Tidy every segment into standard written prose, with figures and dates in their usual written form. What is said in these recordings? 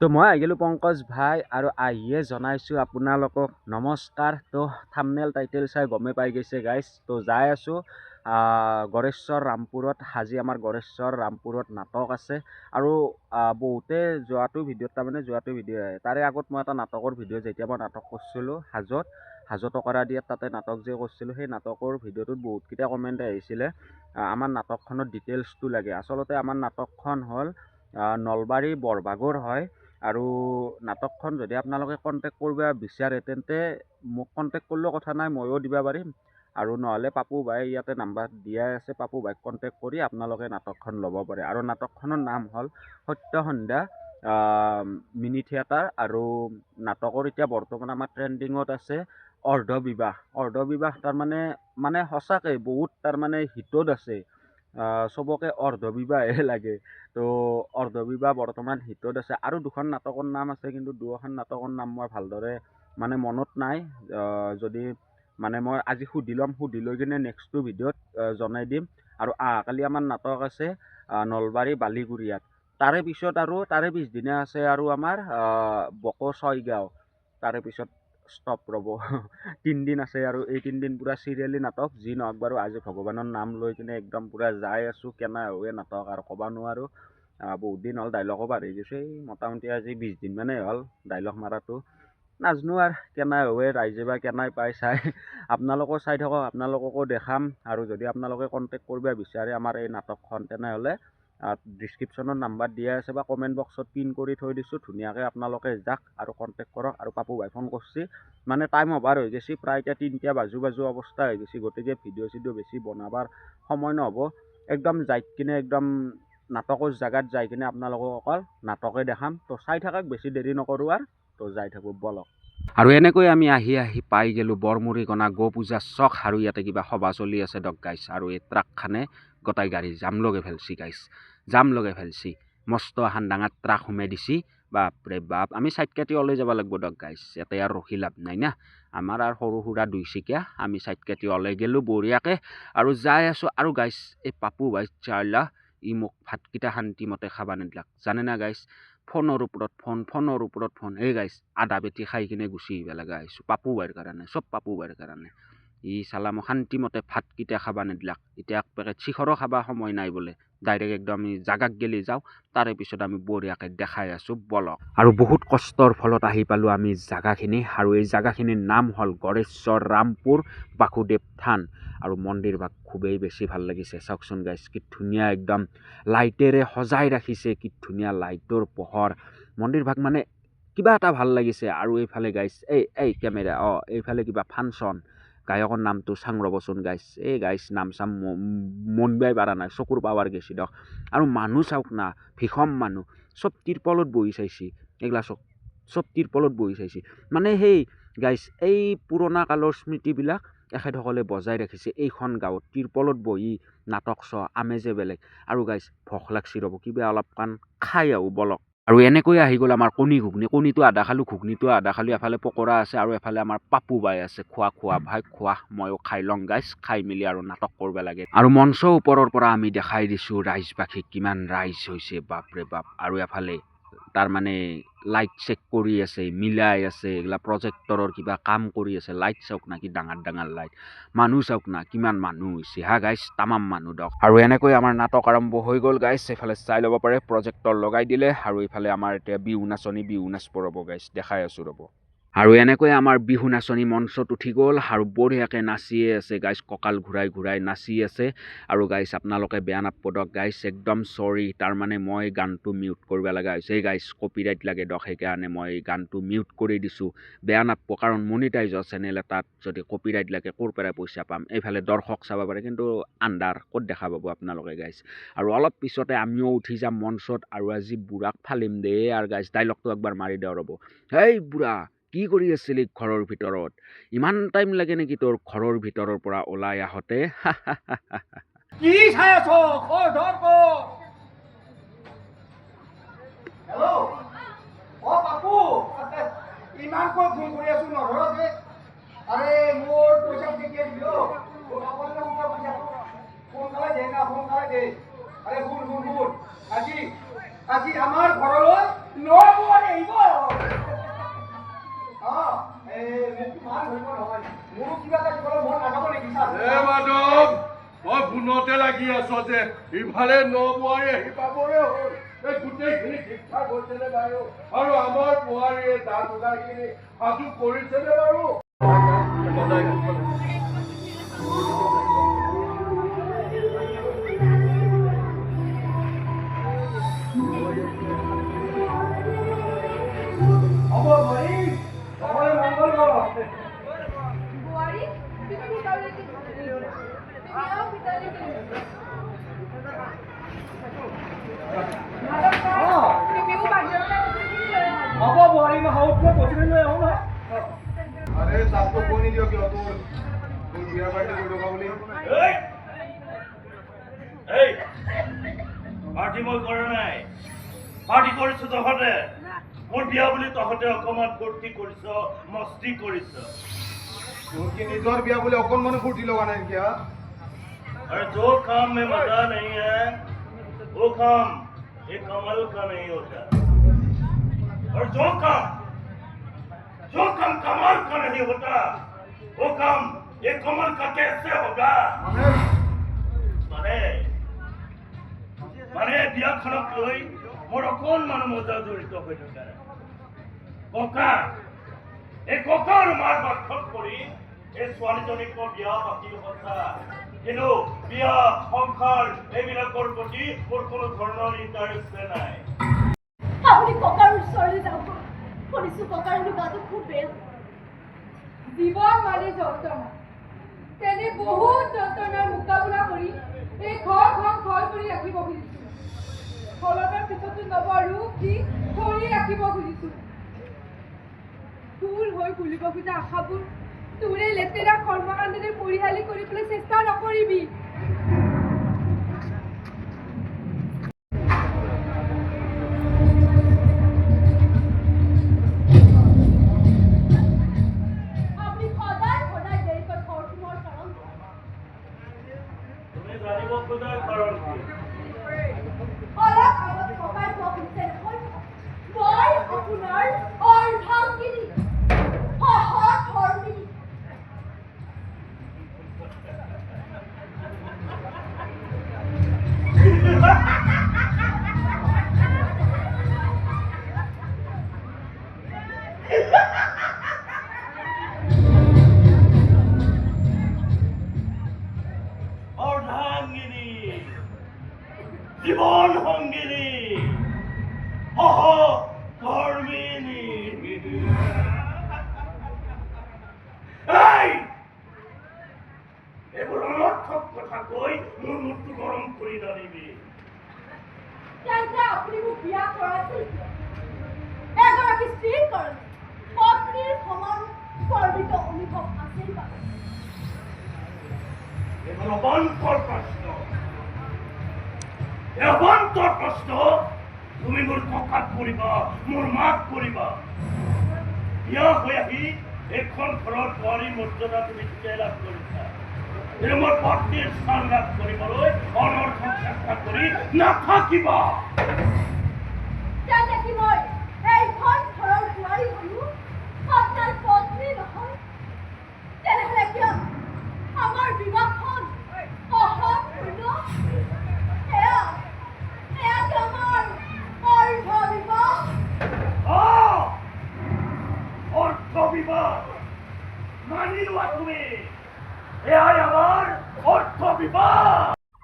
তো মই আহি গ'লোঁ পংকজ ভাই আৰু আহিয়ে জনাইছোঁ আপোনালোকক নমস্কাৰ। তো থাম্বনেল টাইটেল চাই গমেই পাই গৈছে গাইজ। তো যাই আছোঁ গড়েশ্বৰ ৰামপুৰত। আজি আমাৰ গড়েশ্বৰ ৰামপুৰত নাটক আছে আৰু বহুতে যোৱাটো ভিডিঅ' আহে। তাৰে আগত মই এটা নাটকৰ ভিডিঅ' যেতিয়া মই নাটক কৰিছিলোঁ হাজত টকৰা দিয়াত তাতে নাটক যে কৰিছিলোঁ, সেই নাটকৰ ভিডিঅ'টোত বহুতকেইটা কমেণ্ট আহিছিলে আমাৰ নাটকখনৰ ডিটেইলছটো লাগে। আচলতে আমাৰ নাটকখন হ'ল নলবাৰী বৰভাগৰ হয়। আৰু নাটকখন যদি আপোনালোকে কণ্টেক্ট কৰিব বিচাৰে তেন্তে মোক কণ্টেক্ট কৰিলেও কথা নাই, ময়ো দিব পাৰিম। আৰু নহ'লে পাপু ভাই ইয়াতে নাম্বাৰ দিয়াই আছে, পাপু ভাইক কণ্টেক্ট কৰি আপোনালোকে নাটকখন ল'ব পাৰে। আৰু নাটকখনৰ নাম হ'ল সত্য সন্ধ্যা মিনি থিয়েটাৰ। আৰু নাটকৰ এতিয়া বৰ্তমান আমাৰ ট্ৰেণ্ডিঙত আছে অৰ্ধবিবাহ। তাৰমানে সঁচাকৈ বহুত তাৰমানে হিটত আছে। চবকে অৰ্ধবিবাহে লাগে। তো অৰ্ধবিবাহ বৰ্তমান হিটত আছে। আৰু দুখন নাটকৰ নাম আছে, কিন্তু দুয়োখন নাটকৰ নাম মই ভালদৰে মনত নাই। যদি মই আজি সুধি ল'ম, সুধি লৈ কিনে নেক্সটটো ভিডিঅ'ত জনাই দিম। আৰু অহাকালি আমাৰ নাটক আছে নলবাৰী বালিকুৰিয়াত। তাৰে পিছদিনা আছে আৰু আমাৰ বকো ছয়গাঁও। তাৰে পিছত ষ্টপ ৰ'ব 3 দিন আছে। আৰু এই 3 দিন পূৰা চিৰিয়েলি নাটক। যি নহওক বাৰু আজি ভগৱানৰ নাম লৈ কিনে একদম পূৰা যাই আছোঁ। কেনে হয় নাটক আৰু ক'ব নোৱাৰোঁ। বহুত দিন হ'ল ডাইলগো পাহৰি গৈছে। মোটামুটি আজি 20 দিনমানেই হ'ল ডাইলগ মাৰাটো। নাজানো আৰু কেনে হয়, ৰাইজে বা কেনে পাই চাই। আপোনালোকেও চাই থাকক, আপোনালোককো দেখাম। আৰু যদি আপোনালোকে কণ্টেক্ট কৰিব বিচাৰে আমাৰ এই নাটকখন, তেনেহ'লে ডিছক্ৰিপশ্যনত নাম্বাৰ দিয়া আছে বা কমেণ্ট বক্সত পিন কৰি থৈ দিছোঁ। ধুনীয়াকৈ আপোনালোকে যাওক আৰু কণ্টেক্ট কৰক। আৰু পাপু ভাই ফোন কৰিছে, টাইম অভাৰ হৈ গৈছে, প্ৰায় এতিয়া 3টা বাজু অৱস্থা হৈ গৈছে। গতিকে ভিডিঅ' বেছি বনাবৰ সময় নহ'ব। একদম যাই কিনে একদম নাটকৰ জেগাত যাই কিনে আপোনালোকক অকল নাটকে দেখাম। তো চাই থাকক, বেছি দেৰি নকৰোঁ আৰু। তো যাই থাকোঁ বলক। আৰু এনেকৈ আমি আহি পাই গ'লোঁ বৰমুৰিকণা গো পূজা চক। আৰু ইয়াতে কিবা সভা চলি আছে দক গাইছ। আৰু এই ট্ৰাকখানে গোটাই গাড়ী জাম লগাই ফেলছি গাইছ, মস্ত এখন ডাঙৰ ট্ৰাক সোমাই দিছি। বাপৰে বাপ, আমি চাইড কাটি ওলাই যাব লাগিব দক গাইছ। ইয়াতে আৰু ৰখি লাভ নাই না, আমাৰ আৰু সৰু সুৰা 2 চকীয়া। আমি চাইড কাটি ওলাই গ'লোঁ বঢ়িয়াকৈ আৰু যাই আছোঁ। আৰু গাইছ এই পাপু ভাই চাইলা মোক ভাতকেইটা শান্তিমতে খাব নিদিলাক, জানে না গাইছ। ফোনৰ ওপৰত ফোন। এই গাইছ আধা পেটি খাই কিনে গুচি আহিব লগা হৈছোঁ পাপু ভাইৰ কাৰণে, চব পাপু ভাইৰ কাৰণে। চালা মোক শান্তিমতে ভাতকেইটা খাব নিদিলাক। এতিয়া এক পেকেট চিখৰো খাব সময় নাই বোলে। ডাইৰেক্ট একদম আমি জাগাক গেলি যাওঁ, তাৰে পিছত আমি বঢ়িয়াকৈ দেখাই আছোঁ বলক। আৰু বহুত কষ্টৰ ফলত আহি পালোঁ আমি জাগাখিনি। আৰু এই জাগাখিনিৰ নাম হ'ল গড়েশ্বৰ ৰামপুৰ বাসুদেৱ থান। আৰু মন্দিৰ ভাগ খুবেই বেছি ভাল লাগিছে। চাওকচোন গাইছ, কি ধুনীয়া একদম লাইটেৰে সজাই ৰাখিছে, কি ধুনীয়া লাইটৰ পোহৰ। মন্দিৰ ভাগ কিবা এটা ভাল লাগিছে। আৰু এইফালে গাইছ এই কেমেৰা এইফালে কিবা ফাংচন। গায়কৰ নামটো চাং ৰ'বচোন গাইছ। এই গাইছ নাম চাম মনবাই পাৰা নাই, চকুৰ পাৱাৰ গেছি দক। আৰু মানুহ চাওক না, ভীষম মানুহ। চব তিৰপলত বহি চাইছি, এইগিলা চব তিৰপলত বহি চাইছি। সেই গাইছ এই পুৰণা কালৰ স্মৃতিবিলাক এখেতসকলে বজাই ৰাখিছে। এইখন গাঁৱত তিৰপলত বহি নাটক চোৱা আমেজে বেলেগ। আৰু গাইছ ভোক লাগছি ৰ'ব, কিবা অলপমান খাই আহোঁ বলক। আৰু এনেকৈ আহি গ'ল আমাৰ কণীটো আধা খালোঁ, ঘুগনিটো আধা খালোঁ। এফালে পকৰা আছে আৰু এফালে আমাৰ পাপু বাই আছে। খোৱা ভাই খোৱা, ময়ো খাই লওঁ গাইছ। খাই মেলি আৰু নাটক কৰিব লাগে। আৰু মঞ্চৰ ওপৰৰ পৰা আমি দেখাই দিছোঁ ৰাইজবাসীক কিমান ৰাইজ হৈছে, বাপৰে বাপ। আৰু এফালে লাইট চেক কৰি আছে, মিলাই আছে, এইগিলা প্ৰজেক্টৰৰ কিবা কাম কৰি আছে। লাইট চাওক না, কি ডাঙৰ লাইট। মানুহ চাওক না, কিমান মানুহ হৈছে গাইছ, তামাম মানুহ দক। আৰু এনেকৈ আমাৰ নাটক আৰম্ভ হৈ গ'ল গাইছ। এইফালে চাই ল'ব পাৰে, প্ৰজেক্টৰ লগাই দিলে। আৰু এইফালে আমাৰ এতিয়া বিহু নাচব ৰ'ব গাইছ, দেখাই আছোঁ ৰ'ব। আৰু এনেকৈ আমাৰ বিহু নাচনী মঞ্চত উঠি গ'ল আৰু বঢ়িয়াকৈ নাচিয়ে আছে গাইছ, কঁকাল ঘূৰাই নাচি আছে। আৰু গাইছ আপোনালোকে বেয়া নাপাব গাইছ, একদম চৰি। মই গানটো মিউট কৰিব লগা হৈছে। গাইছ কপিৰাইট লাগে দক, সেইকাৰণে মই গানটো মিউট কৰি দিছোঁ। বেয়া নাপাব, কাৰণ মনিটাইজৰ চেনেল এটাত যদি কপিৰাইট লাগে ক'ৰ পৰা পইচা পাম। এইফালে দৰ্শক চাব পাৰে, কিন্তু আন্ধাৰ ক'ত দেখা পাব আপোনালোকে গাইছ। আৰু অলপ পিছতে আমিও উঠি যাম মঞ্চত। আৰু আজি বুঢ়াক ফালিম দেই। আৰু গাইছ ডাইলগটো একবাৰ মাৰি দিওঁ ৰ'ব। হেই বুঢ়া, কি কৰি আছিলি ঘৰৰ ভিতৰত? ইমান টাইম লাগে নেকি তোৰ ঘৰৰ ভিতৰৰ পৰা ওলাই আহোঁতে? কি চাই আছ? হেল্ল' পাপু, ইমান কৈ ফোন কৰি আছো নধৰ যে। আৰে মোৰ পইচা কেতিয়া দিবি? সোনকালে দে না, সোনকালে দে। আৰে শুন, আজি আমাৰ ঘৰলৈ 9 বোৱাৰী ইমান ধৰিব নহয় মোৰো কিবা এটা দিবলৈ মন নাযাব নেকি ছাৰ মাধৱ মই ফোনতে লাগি আছ যে ইফালে বোৱাৰী আহি পাবৰে হ'ল এই গোটেইখিনি ঠিক ঠাক হৈছেনে বাৰু আৰু আমাৰ বোৱাৰীয়ে যা যোগাৰখিনি সাজু কৰিছেনে বাৰু হ'ব ভাই সকলোৱে মংগল কৰক বুৱাৰী তুমি ভিতৰলৈকে তুমিও ভিতৰলৈকে তুমিও বাহিৰলৈ হ'ব বোৱাৰী নহওক কিয় পঠিয়াই লৈ আহোঁ নহয় আৰে তাতকৈ কৈ নিদিয়ক কিয় তোৰ বিয়া পাৰ্টি কৰি থকা বুলি এই পাৰ্টি মই কৰা নাই পাৰ্টি কৰিছো তহঁতে মোৰ বিয়া বুলি তহঁতে অকণমান ফূৰ্তি কৰিছ মস্তি কৰিছ তোৰ কি নিজৰ বিয়া বুলি অকণমানো ফূৰ্তি লগা নাই নেকি হা अरे जो काम में मजा नहीं है वो काम एक कमल का नहीं होता और जो काम कमल का नहीं होता वो काम एक कमल का कैसे होगा মানে মানে বিয়াখনক লৈ মোৰ অকণমান মজা জড়িত হৈ থকা ককা এই ককা আৰু মাৰ বাক্ষত কৰি এই ছোৱালীজনীক মই বিয়া পাতিলো সঁচা কিন্তু বিয়া সংসাৰ এইবিলাকৰ প্ৰতি মোৰ কোনো ধৰণৰ ইণ্টাৰেষ্ট নাই আপুনি ককাৰ ওচৰলৈ যাব শুনিছো ককাৰ গাটো খুব বেয়া জীৱন মানে যন্ত্ৰণা তেনে বহুত যন্ত্ৰণাৰ মোকাবিলা কৰি এই ঘৰখন ঘৰ কৰি ৰাখিব খুজিছো ফলনৰ পিছতো নৱ ৰূপ দি ধৰি ৰাখিব খুজিছো দূৰ হৈ খুলিব খোজা আশাবোৰ তোৰে লেতেৰা কৰ্মকাণ্ডেৰে পৰিহালি কৰিবলৈ চেষ্টা নকৰিবি আপুনি সদায় সদায় দেৰিকৈ ঘৰ সোমোৱাৰ কাৰণ তুমি জানিব খোজাৰ কাৰণ কি অলপ আগত ককাই কোৱা শুনিছে নহয় মই আপোনাৰ অৰ্ধাংগিনী সহধৰ্মিনী অৰ্ধাংগিনী জীৱন সংগিনী অহ ধৰ্মিনী এইবোৰ অনৰ্থক কথা কৈ মোৰ মূৰটো গৰম কৰি নানিবি তেন্তে আপুনি মোক বিয়া কৰাইছিল এগৰাকী স্ত্ৰীৰ কাৰণে পত্নীৰ সমান গৰ্বিত অনুভৱ আছিল বাৰু এইবোৰ অবান্তৰ প্ৰশ্ন এই অবান্তৰ প্ৰশ্ন তুমি মোৰ ককাক কৰিবা মোৰ মাক কৰিবা বিয়া হৈ আহি এইখন ঘৰৰ বোৱাৰীৰ মৰ্যাদা তুমি ঠিকেই লাভ কৰিছা কিন্তু মোৰ পত্নীৰ স্থান লাভ কৰিবলৈ অনৰ্থক চেষ্টা কৰি নাথাকিবা তেন্তে কি মই এইখন ঘৰৰ বোৱাৰী হৈও আপোনাৰ পত্নী নহয় তেনেহ'লে কিয় আমাৰ বিবাহখন অসম্পূৰ্ণ এয়া কি আমাৰ অৰ্ধ বিবাহ অৰ্থ বিবাহ মানি লোৱা তুমি এয়াই আমাৰ অৰ্থ বিবাহ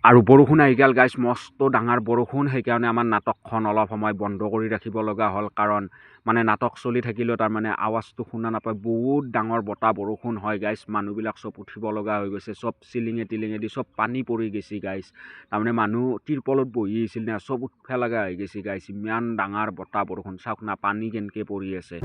আৰু বৰষুণ আহি গ'ল গাইছ মস্ত ডাঙৰ বৰষুণ সেইকাৰণে আমাৰ নাটকখন অলপ সময় বন্ধ কৰি ৰাখিব লগা হ'ল কাৰণ মানে নাটক চলি থাকিলেও তাৰমানে আৱাজটো শুনা নাপায় বহুত ডাঙৰ বতাহ বৰষুণ হয় গাইছ মানুহবিলাক চব উঠিব লগা হৈ গৈছে চব চিলিঙে টিলিঙেদি চব পানী পৰি গৈছে গাইছ তাৰমানে মানুহ তিৰপলত বহি আছিল না চব উঠিব লগা হৈ গৈছে গাইছ ইমান ডাঙৰ বতাহ বৰষুণ চাওক না পানী কেনেকৈ পৰি আছে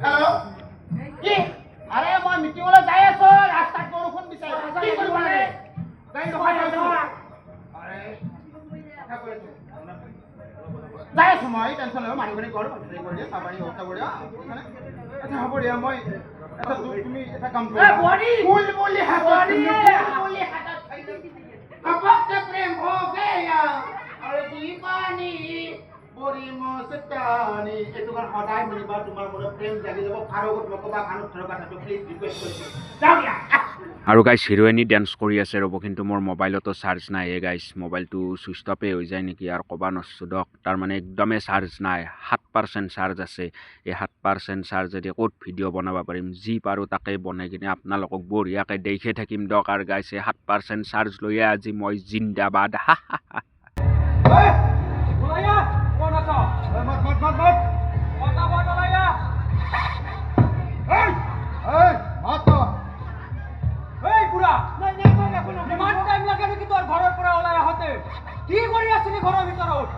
হেল্ল' কি আৰে মই মিটিঙলৈ যাই আছো ৰাস্তাত বৰষুণ দিছে কি কৰিব লাগে গাড়ী ৰখাই থৈছো আৰে কথা কৈ আছো যাই আছো মই টেনশ্যন ল'ব মানুহখিনি ঘৰ হেৰি কৰি দিয়া চাহ পানী ব্যৱস্থা কৰি দিয়া আচ্ছা হ'ব দিয়া মই আচ্ছা তুমি এটা কাম কৰা ফুল বুলি হাতত আপকে প্ৰেম हो गया और दीवानी বৰি মস্তানি এইটো গান সদায় শুনিবা তোমাৰ মনত প্ৰেম জাগি যাব ফাৰুকত নকবা কাণত ধৰা কথাটো প্লিজ ৰিকুৱেষ্ট কৰিছো যাও দিয়া আৰু গাইছ হিৰোইনী ডেন্স কৰি আছে ৰ'ব কিন্তু মোৰ মোবাইলতো চাৰ্জ নাই গাইছ মোবাইলটো ছুইচ অফে হৈ যায় নেকি আৰু ক'বা নৰছোঁ দক তাৰমানে একদমেই চাৰ্জ নাই 7% চাৰ্জ আছে এই 7% চাৰ্জেদি ক'ত ভিডিঅ' বনাব পাৰিম যি পাৰোঁ তাকে বনাই কিনে আপোনালোকক বঢ়িয়াকৈ দেখে থাকিম দক আৰু গাইছ এই 7% চাৰ্জ লৈয়ে আজি মই জিন্দাবাদ কি কৰি আছিলি ঘৰৰ ভিতৰত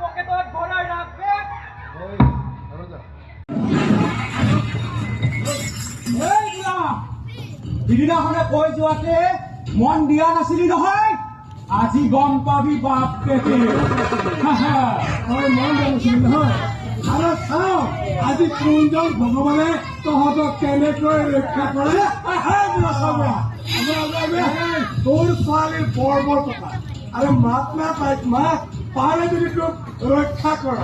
পকেটত ভৰাই ৰাখবে সিদিনাখনে কৈ যোৱাতে মন দিয়া নাছিলি নহয় আজি গম পাবি বাপ পেটে মই মন দিয়া নাছিলি নহয় আৰু চাওঁ আজি কোনজন ভগৱানে তহঁতক কেনেকৈ ৰক্ষা কৰে তোৰ ছোৱালীৰ বৰ টকা আৰু মাত না তাইক মাত পাৰে যদি তোক ৰক্ষা কৰ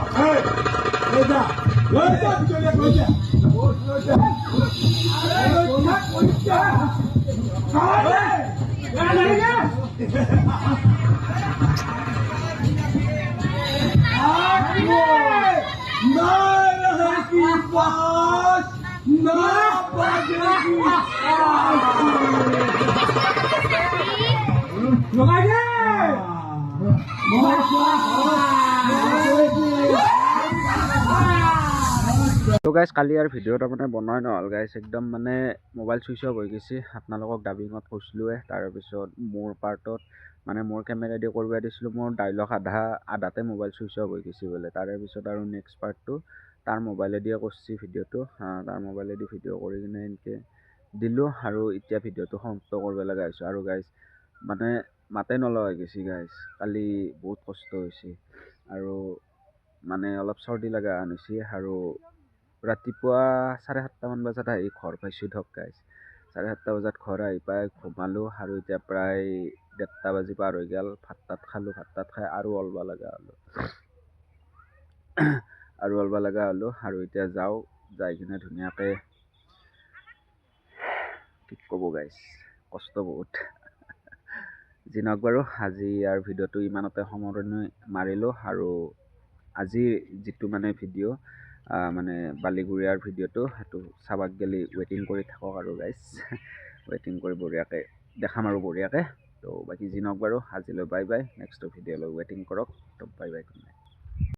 তো গাইজ কালি আৰু ভিডিঅ' তাৰমানে বনোৱাই নহ'ল গাইজ একদম মানে মোবাইল ছুইচ অফ হৈ গৈছে আপোনালোকক ডাবিঙত কৈছিলোঁৱে তাৰপিছত মোৰ পাৰ্টত মানে মোৰ কেমেৰা দি কৰিব দিছিলোঁ মোৰ ডাইলগ আধাতে মোবাইল ছুইচ অফ হৈ গৈছে বোলে তাৰে পিছত আৰু নেক্সট পাৰ্টটো তাৰ মোবাইলেদিয়ে কৰিছে ভিডিঅ'টো তাৰ মোবাইলেদি ভিডিঅ' কৰি কিনে এনেকৈ দিলোঁ আৰু এতিয়া ভিডিঅ'টো সমাপ্ত কৰিব লগা হৈছোঁ আৰু গাইজ মানে মাতে নলগা হৈ গৈছে গাইজ কালি বহুত কষ্ট হৈছে আৰু মানে অলপ চৰ্দি লগা হৈছে আৰু ৰাতিপুৱা 7:30মান বজাত আহি ঘৰ পাইছোঁ ধৰক গাইজ 7:30 বজাত ঘৰ আহি পাই ঘুমালোঁ আৰু এতিয়া প্ৰায় 1:30 বাজি পাৰ হৈ গ'ল ভাত তাত খালোঁ ভাত তাত খাই আৰু ওলবা লগা হ'লোঁ আৰু এতিয়া যাওঁ যাই কিনে ধুনীয়াকৈ কি ক'ব গাইজ কষ্ট বহুত যি নহওক বাৰু আজি আৰু ভিডিঅ'টো ইমানতে সামৰণি মাৰিলোঁ আৰু আজিৰ যিটো মানে ভিডিঅ' মানে বালিগুৰিয়াৰ ভিডিঅ'টো সেইটো চাবাক গেলি ৱেইটিং কৰি থাকক আৰু গাইজ ৱেইটিং কৰি বঢ়িয়াকৈ দেখাম আৰু বঢ়িয়াকৈ তো বাকী যি নহওক বাৰু আজিলৈ বাই বাই নেক্সট ভিডিঅ'লৈ ৱেইটিং কৰক তো বাই বাই।